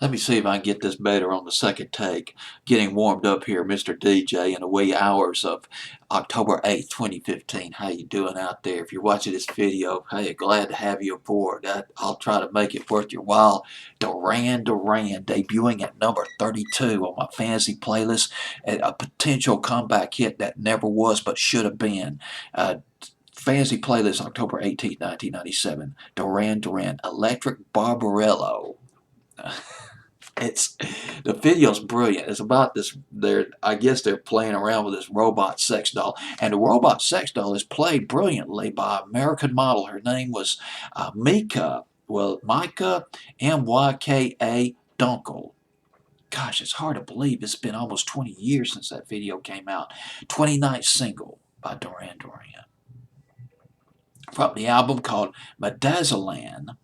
Let me see if I can get this better on the second take. Getting warmed up here, Mr. DJ, in the wee hours of October 8th, 2015. How you doing out there? If you're watching this video, hey, glad to have you aboard. I'll try to make it worth your while. Duran Duran debuting at number 32 on my fantasy playlist. A potential comeback hit that never was but should have been. Fantasy playlist October 18th, 1997. Duran Duran, Electric Barbarella. It's the video's brilliant. It's about this. I guess they're playing around with this robot sex doll, and the robot sex doll is played brilliantly by an American model. Her name was Mika. Well, Micah Myka Dunkel. Gosh, it's hard to believe it's been almost 20 years since that video came out. 29th single by Duran Duran from the album called Medazzalan.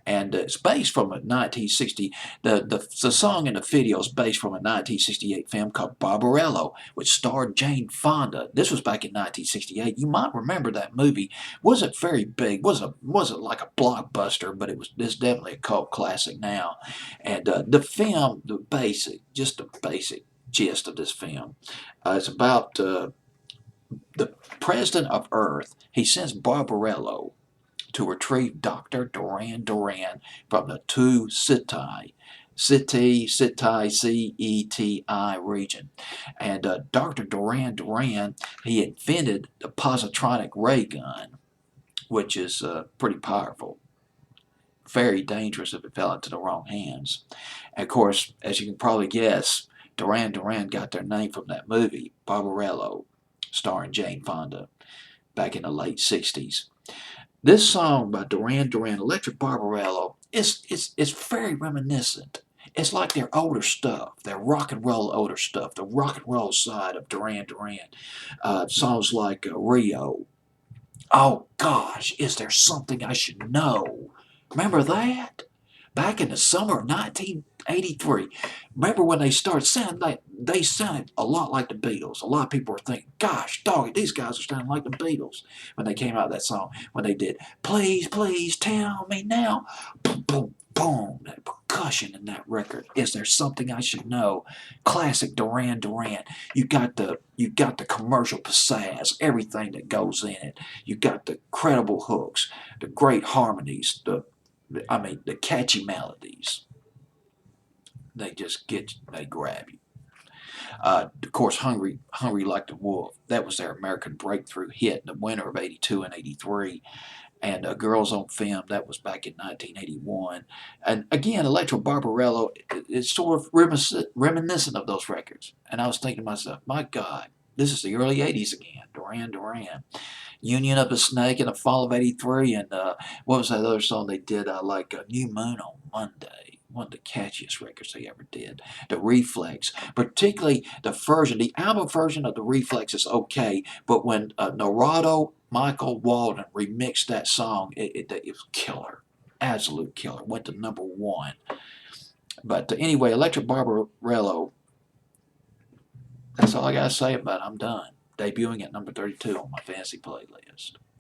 And it's based from a 1960. The song in the video is based from a 1968 film called Barbarella, which starred Jane Fonda. This was back in 1968. You might remember that movie. Wasn't very big. Wasn't like a blockbuster, but it's definitely a cult classic now. And the film, just the basic gist of this film, it's about the president of Earth. He sends Barbarella to retrieve Dr. Duran Duran from the two C-E-T-I region. And Dr. Duran Duran, he invented the positronic ray gun, which is pretty powerful. Very dangerous if it fell into the wrong hands. And of course, as you can probably guess, Duran Duran got their name from that movie, Barbarella, starring Jane Fonda, back in the late 60s. This song by Duran Duran, Electric Barbarella, it's very reminiscent. It's like their older stuff, their rock and roll older stuff, the rock and roll side of Duran Duran. Songs like Rio. Oh gosh, is there something I should know? Remember that? Back in the summer of 1983. Remember when they started sounding like they sounded a lot like the Beatles. A lot of people were thinking, gosh, dog, these guys are sounding like the Beatles when they came out with that song. When they did, please, please tell me now. Boom, boom, boom. That percussion in that record. Is there something I should know? Classic Duran Duran. You got the commercial pizzazz, everything that goes in it. You got the credible hooks, the great harmonies, the catchy melodies. They grab you. Of course, Hungry Like the Wolf. That was their American breakthrough hit in the winter of 82 and 83. And Girls on Film, that was back in 1981. And again, Electro Barbarella is sort of reminiscent of those records. And I was thinking to myself, my God, this is the early 80s again, Duran Duran. Union of a Snake in the fall of 83, and what was that other song they did? New Moon on Monday. One of the catchiest records they ever did. The Reflex, particularly the album version of the Reflex is okay, but when Narado Michael Walden remixed that song, it was killer. Absolute killer. Went to #1. But anyway, Electric Barbarella, that's all I got to say about it. I'm done. Debuting at number 32 on my fantasy playlist.